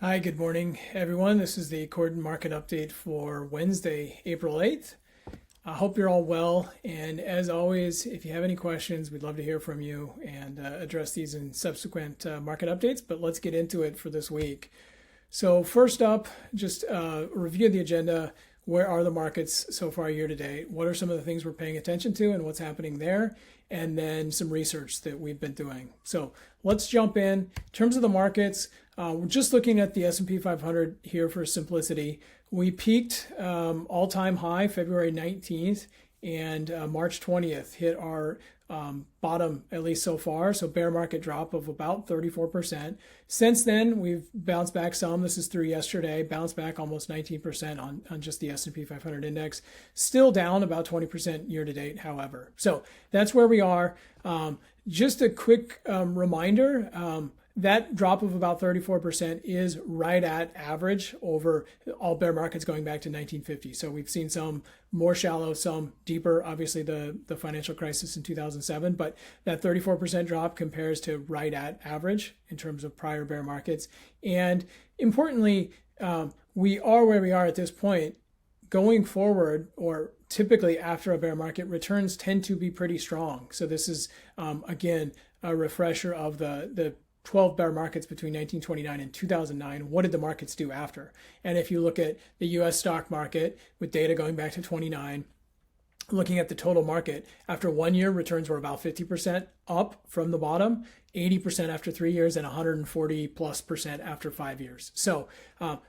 Hi, good morning, everyone. This is the Cordant market update for Wednesday, April 8th. I hope you're all well. And as always, if you have any questions, we'd love to hear from you and address these in subsequent market updates. But let's get into it for this week. So first up, just review the agenda. Where are the markets so far year to date? What are some of the things we're paying attention to and what's happening there? And then some research that we've been doing. So let's jump in. In terms of the markets, we're just looking at the S&P 500 here for simplicity. We peaked all-time high February 19th, and March 20th hit our bottom, at least so far. So bear market drop of about 34%. Since then, we've bounced back some. This is through yesterday, bounced back almost 19% on just the S&P 500 index. Still down about 20% year to date, however. So that's where we are. Just a quick reminder, that drop of about 34% is right at average over all bear markets going back to 1950. So we've seen some more shallow, some deeper, obviously the financial crisis in 2007, but that 34% drop compares to right at average in terms of prior bear markets. And importantly, we are where we are at this point. Going forward, or typically after a bear market, returns tend to be pretty strong. So this is, again, a refresher of the 12 bear markets between 1929 and 2009. What did the markets do after? And if you look at the US stock market with data going back to 29, looking at the total market, after 1 year, returns were about 50% up from the bottom, 80% after 3 years, and 140+% after 5 years. So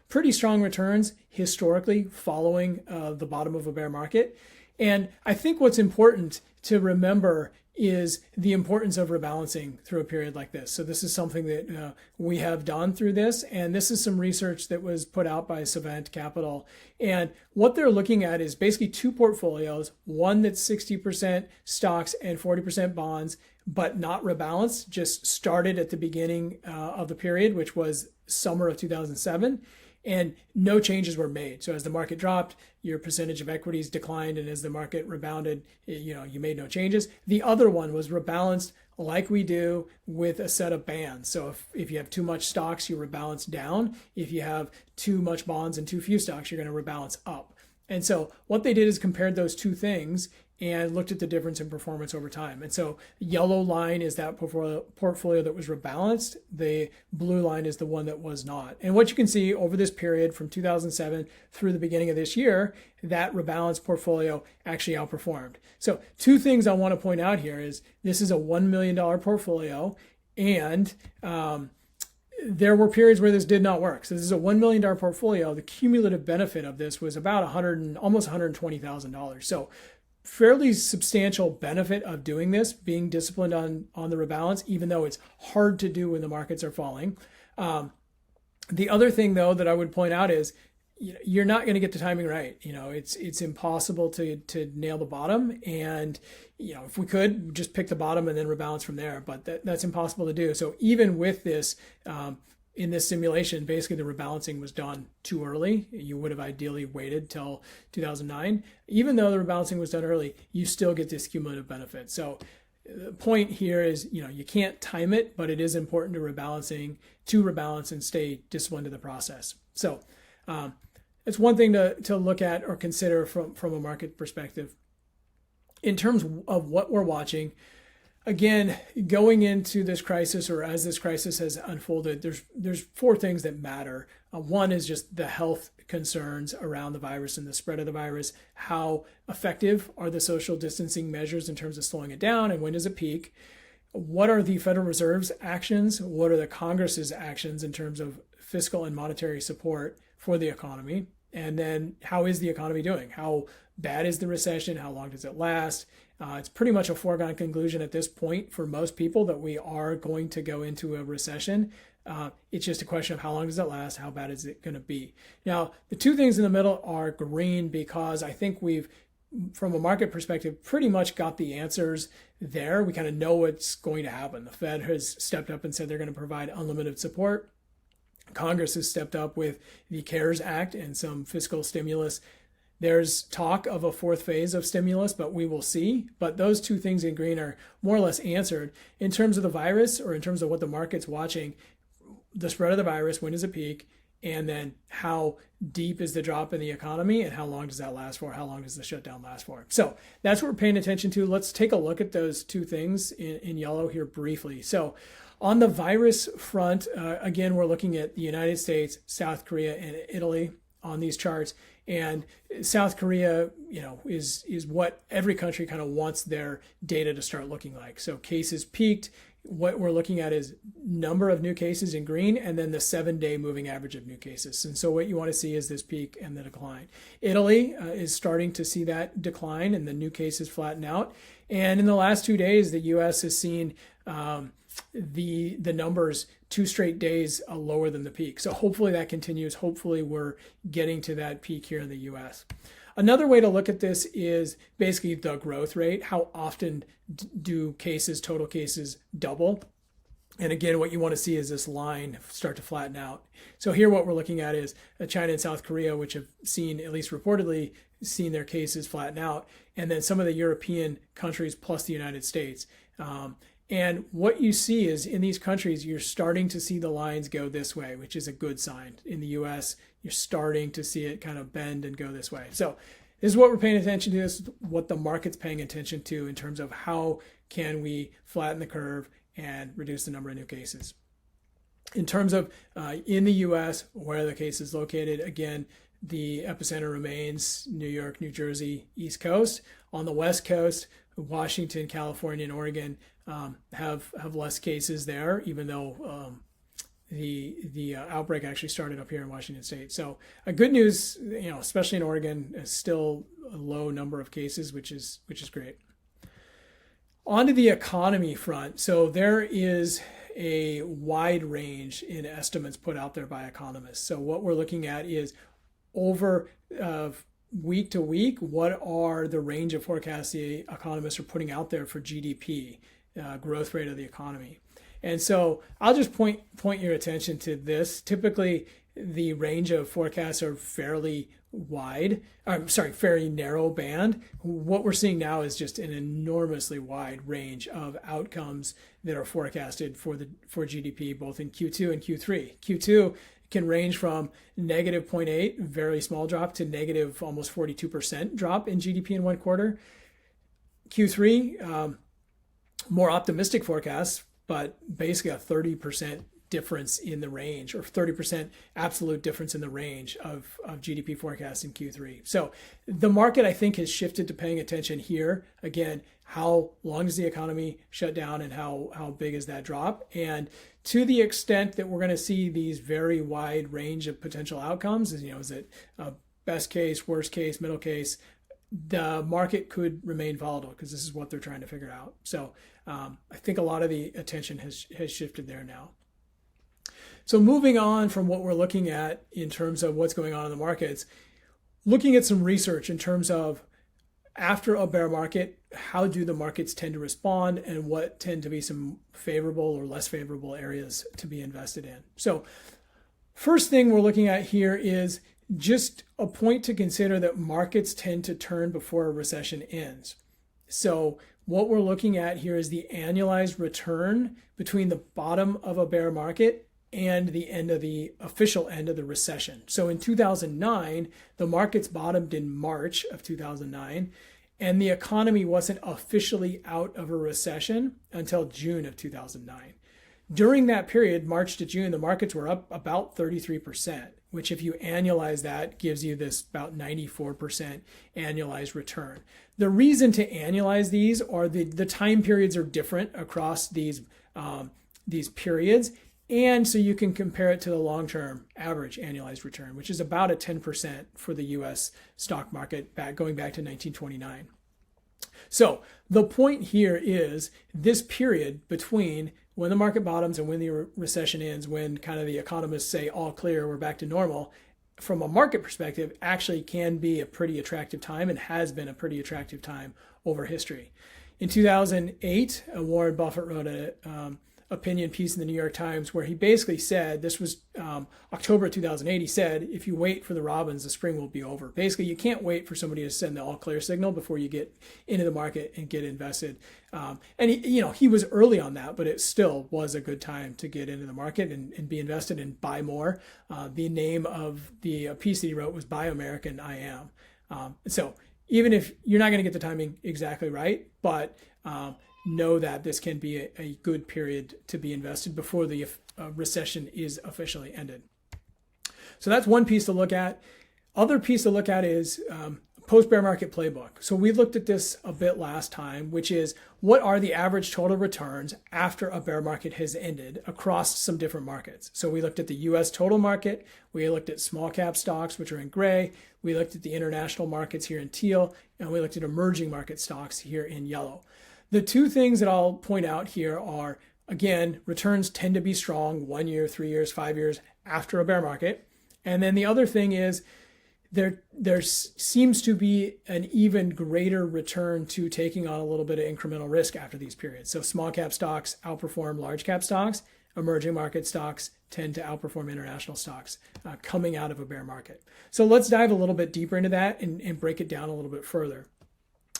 pretty strong returns historically following the bottom of a bear market. And I think what's important to remember is the importance of rebalancing through a period like this. So this is something that we have done through this, and this is some research that was put out by Savant Capital. And what they're looking at is basically two portfolios, one that's 60% stocks and 40% bonds, but not rebalanced, just started at the beginning of the period, which was summer of 2007. And no changes were made. So as the market dropped, your percentage of equities declined, and as the market rebounded, you made no changes. The other one was rebalanced like we do with a set of bands. So if you have too much stocks, you rebalance down. If you have too much bonds and too few stocks, you're going to rebalance up. And so what they did is compared those two things and looked at the difference in performance over time. And so the yellow line is that portfolio that was rebalanced. The blue line is the one that was not. And what you can see over this period from 2007 through the beginning of this year, that rebalanced portfolio actually outperformed. So two things I want to point out here is this is a $1 million portfolio, and there were periods where this did not work. So this is a $1 million portfolio. The cumulative benefit of this was about almost $120,000. So fairly substantial benefit of doing this, being disciplined on the rebalance, even though it's hard to do when the markets are falling. The other thing, though, that I would point out is you're not going to get the timing right. It's impossible to nail the bottom. And, if we could just pick the bottom and then rebalance from there, but that's impossible to do. So even with this, in this simulation, basically the rebalancing was done too early. You would have ideally waited till 2009. Even though the rebalancing was done early, you still get this cumulative benefit. So the point here is, you can't time it, but it is important to rebalance and stay disciplined in the process. So it's one thing to look at or consider from a market perspective. In terms of what we're watching, again, going into this crisis, or as this crisis has unfolded, there's four things that matter. One is just the health concerns around the virus and the spread of the virus. How effective are the social distancing measures in terms of slowing it down, and when does it peak? What are the Federal Reserve's actions? What are the Congress's actions in terms of fiscal and monetary support for the economy? And then how is the economy doing? How bad is the recession? How long does it last? It's pretty much a foregone conclusion at this point for most people that we are going to go into a recession. It's just a question of how long does it last? How bad is it going to be? Now, the two things in the middle are green, because I think we've, from a market perspective, pretty much got the answers there. We kind of know what's going to happen. The Fed has stepped up and said they're going to provide unlimited support. Congress has stepped up with the CARES Act and some fiscal stimulus. There's talk of a fourth phase of stimulus, but we will see. But those two things in green are more or less answered. In terms of the virus, or in terms of what the market's watching, the spread of the virus, when does it peak, and then how deep is the drop in the economy and how long does that last for? How long does the shutdown last for? So that's what we're paying attention to. Let's take a look at those two things in yellow here briefly. So on the virus front, again, we're looking at the United States, South Korea, and Italy on these charts. And South Korea, is what every country kind of wants their data to start looking like. So cases peaked. What we're looking at is number of new cases in green, and then the 7-day moving average of new cases. And so what you want to see is this peak and the decline. Italy is starting to see that decline and the new cases flatten out. And in the last 2 days, the U.S. has seen the numbers 2 straight days lower than the peak. So hopefully that continues. Hopefully we're getting to that peak here in the U.S. Another way to look at this is basically the growth rate. How often do total cases double? And again, what you want to see is this line start to flatten out. So here what we're looking at is China and South Korea, which have seen, at least reportedly, seen their cases flatten out. And then some of the European countries plus the United States. And what you see is in these countries, you're starting to see the lines go this way, which is a good sign. In the US, you're starting to see it kind of bend and go this way. So this is what we're paying attention to. This is what the market's paying attention to in terms of how can we flatten the curve and reduce the number of new cases. In terms of in the US, where are the cases located? Again, the epicenter remains New York, New Jersey, East Coast. On the West Coast, Washington, California, and Oregon have less cases there, even though the outbreak actually started up here in Washington State. So good news, especially in Oregon, is still a low number of cases, which is great. On to the economy front. So there is a wide range in estimates put out there by economists. So what we're looking at is over week to week, what are the range of forecasts the economists are putting out there for GDP, growth rate of the economy. And so I'll just point your attention to this. Typically, the range of forecasts are fairly narrow band. What we're seeing now is just an enormously wide range of outcomes that are forecasted for GDP, both in Q2 and Q3. Q2 can range from negative 0.8, very small drop, to negative almost 42% drop in GDP in one quarter. Q3, more optimistic forecasts, but basically a 30% difference in the range, or 30% absolute difference in the range of GDP forecasts in Q3. So the market, I think, has shifted to paying attention here. Again, how long does the economy shut down and how big is that drop? And to the extent that we're going to see these very wide range of potential outcomes, is it best case, worst case, middle case, the market could remain volatile because this is what they're trying to figure out. So I think a lot of the attention has shifted there now. So moving on from what we're looking at in terms of what's going on in the markets, looking at some research in terms of after a bear market, how do the markets tend to respond and what tend to be some favorable or less favorable areas to be invested in. So first thing we're looking at here is just a point to consider that markets tend to turn before a recession ends. So what we're looking at here is the annualized return between the bottom of a bear market and the official end of the recession. So in 2009, the markets bottomed in March of 2009, and the economy wasn't officially out of a recession until June of 2009. During that period, March to June, the markets were up about 33%, which if you annualize that gives you this about 94% annualized return. The reason to annualize these are the time periods are different across these periods. And so you can compare it to the long-term average annualized return, which is about a 10% for the U.S. stock market going back to 1929. So the point here is this period between when the market bottoms and when the recession ends, when kind of the economists say all clear, we're back to normal, from a market perspective, actually can be a pretty attractive time and has been a pretty attractive time over history. In 2008, Warren Buffett wrote opinion piece in the New York Times where he basically said, this was October 2008, he said, if you wait for the robins, the spring will be over. Basically, you can't wait for somebody to send the all clear signal before you get into the market and get invested. And he was early on that, but it still was a good time to get into the market and be invested and buy more. The name of the piece that he wrote was Buy American, I Am. So even if you're not going to get the timing exactly right, but know that this can be a good period to be invested before the recession is officially ended. So that's one piece to look at. Other piece to look at is post-bear market playbook. So we looked at this a bit last time, which is what are the average total returns after a bear market has ended across some different markets. So we looked at the US total market, we looked at small cap stocks, which are in gray, we looked at the international markets here in teal, and we looked at emerging market stocks here in yellow. The two things that I'll point out here are, again, returns tend to be strong 1 year, 3 years, 5 years after a bear market. And then the other thing is there seems to be an even greater return to taking on a little bit of incremental risk after these periods. So small cap stocks outperform large cap stocks. Emerging market stocks tend to outperform international stocks coming out of a bear market. So let's dive a little bit deeper into that and break it down a little bit further.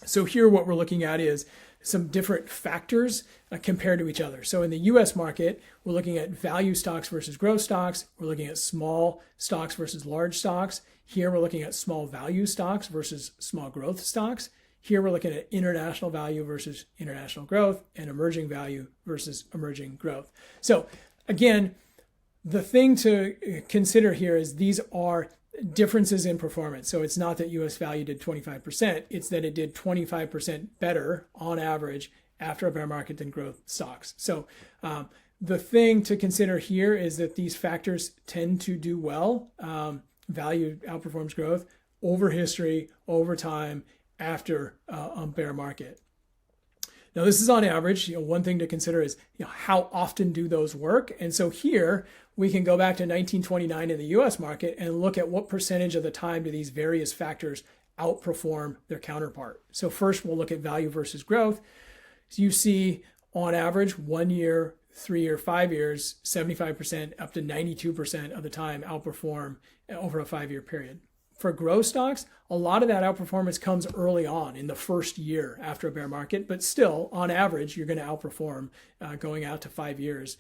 So here what we're looking at is some different factors compared to each other. So in the US market, we're looking at value stocks versus growth stocks. We're looking at small stocks versus large stocks. Here we're looking at small value stocks versus small growth stocks. Here we're looking at international value versus international growth and emerging value versus emerging growth. So again, the thing to consider here is these are differences in performance. So it's not that US value did 25%, it's that it did 25% better on average after a bear market than growth stocks. So the thing to consider here is that these factors tend to do well. Value outperforms growth over history, over time, after a bear market. Now, this is on average. One thing to consider is how often do those work? And so here we can go back to 1929 in the US market and look at what percentage of the time do these various factors outperform their counterpart. So first we'll look at value versus growth. So you see on average 1 year, 3 year, 5 years, 75% up to 92% of the time outperform over a 5-year period. For growth stocks, a lot of that outperformance comes early on in the first year after a bear market, but still, on average, you're going to outperform going out to 5 years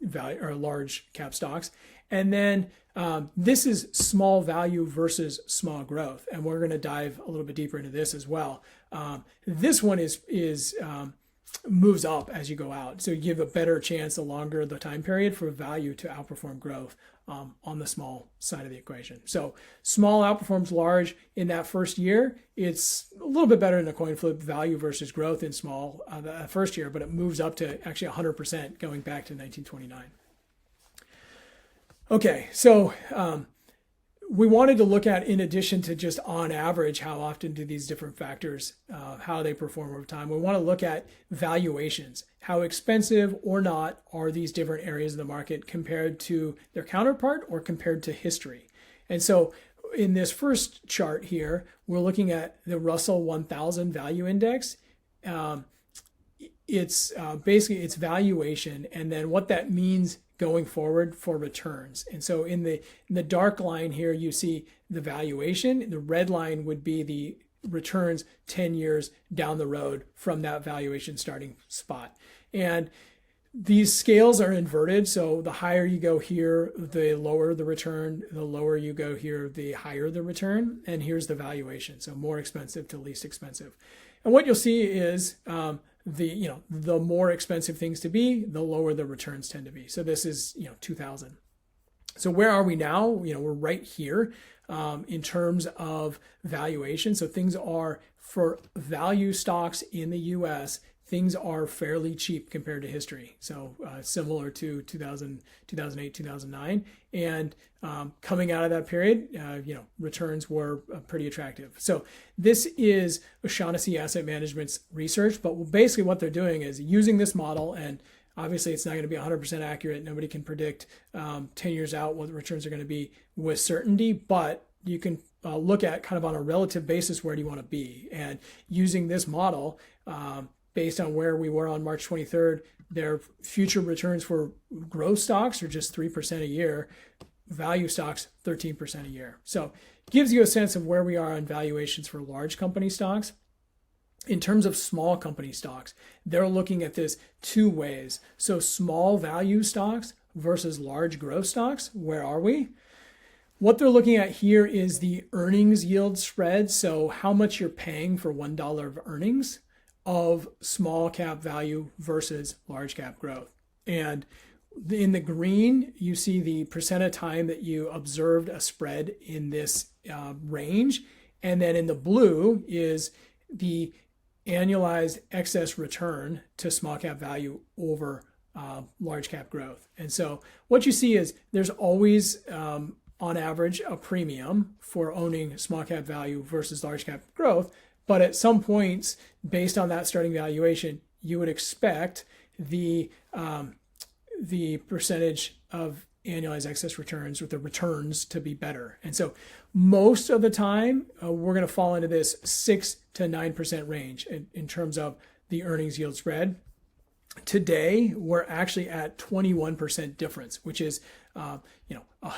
value or large cap stocks. And then this is small value versus small growth, and we're going to dive a little bit deeper into this as well. This one is moves up as you go out, so you give a better chance the longer the time period for value to outperform growth on the small side of the equation. So small outperforms large in that first year. It's a little bit better than a coin flip value versus growth in small the first year, but it moves up to actually 100% going back to 1929. Okay, so we wanted to look at, in addition to just on average, how often do these different factors, how they perform over time. We want to look at valuations. How expensive or not are these different areas of the market compared to their counterpart or compared to history? And so in this first chart here, we're looking at the Russell 1000 value index. It's basically its valuation and then what that means going forward for returns. And so in the dark line here, you see the valuation. The red line would be the returns 10 years down the road from that valuation starting spot. And these scales are inverted. So the higher you go here, the lower the return. The lower you go here, the higher the return. And here's the valuation. So more expensive to least expensive. And what you'll see is the more expensive things to be, the lower the returns tend to be. So this is 2000. So where are we now? We're right here in terms of valuation. So things are, for value stocks in the US, things are fairly cheap compared to history. So similar to 2000, 2008, 2009. And coming out of that period, returns were pretty attractive. So this is O'Shaughnessy Asset Management's research, but basically what they're doing is using this model, and obviously it's not going to be 100% accurate. Nobody can predict 10 years out what the returns are going to be with certainty, but you can look at kind of on a relative basis, where do you want to be? And using this model, based on where we were on March 23rd, their future returns for growth stocks are just 3% a year, value stocks 13% a year. So it gives you a sense of where we are on valuations for large company stocks. In terms of small company stocks, they're looking at this two ways. So small value stocks versus large growth stocks, where are we? What they're looking at here is the earnings yield spread. So how much you're paying for $1 of earnings of small cap value versus large cap growth. And in the green, you see the percent of time that you observed a spread in this range. And then in the blue is the annualized excess return to small cap value over large cap growth. And so what you see is there's always, on average, a premium for owning small cap value versus large cap growth. But at some points, based on that starting valuation, you would expect the percentage of annualized excess returns with the returns to be better. And so most of the time, we're going to fall into this 6 to 9% range in terms of the earnings yield spread. Today, we're actually at 21% difference, which is a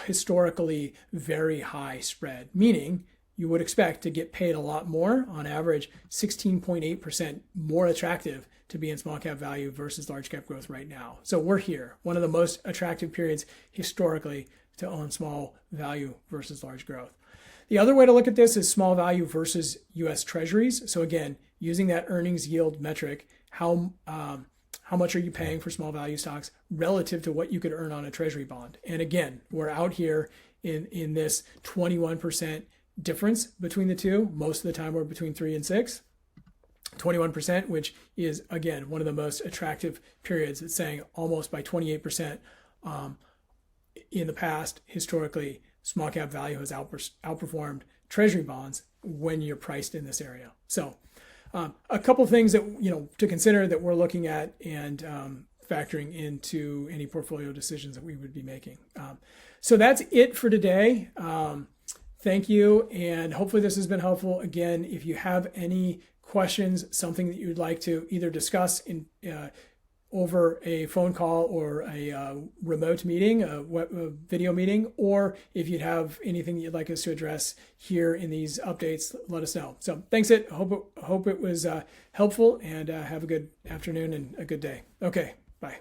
historically very high spread, meaning you would expect to get paid a lot more, on average 16.8% more attractive to be in small cap value versus large cap growth right now. So we're here, one of the most attractive periods historically to own small value versus large growth. The other way to look at this is small value versus US Treasuries. So again, using that earnings yield metric, how much are you paying for small value stocks relative to what you could earn on a treasury bond? And again, we're out here in this 21% difference between the two. Most of the time we're between 3 and 6. 21%, which is, again, one of the most attractive periods. It's saying almost by 28% in the past, historically, small cap value has outperformed treasury bonds when you're priced in this area. So a couple things that, to consider that we're looking at and factoring into any portfolio decisions that we would be making. So that's it for today. Thank you. And hopefully this has been helpful. Again, if you have any questions, something that you'd like to either discuss over a phone call or a remote meeting, a video meeting, or if you'd have anything that you'd like us to address here in these updates, let us know. So thanks. Hope it was helpful, and have a good afternoon and a good day. Okay, bye.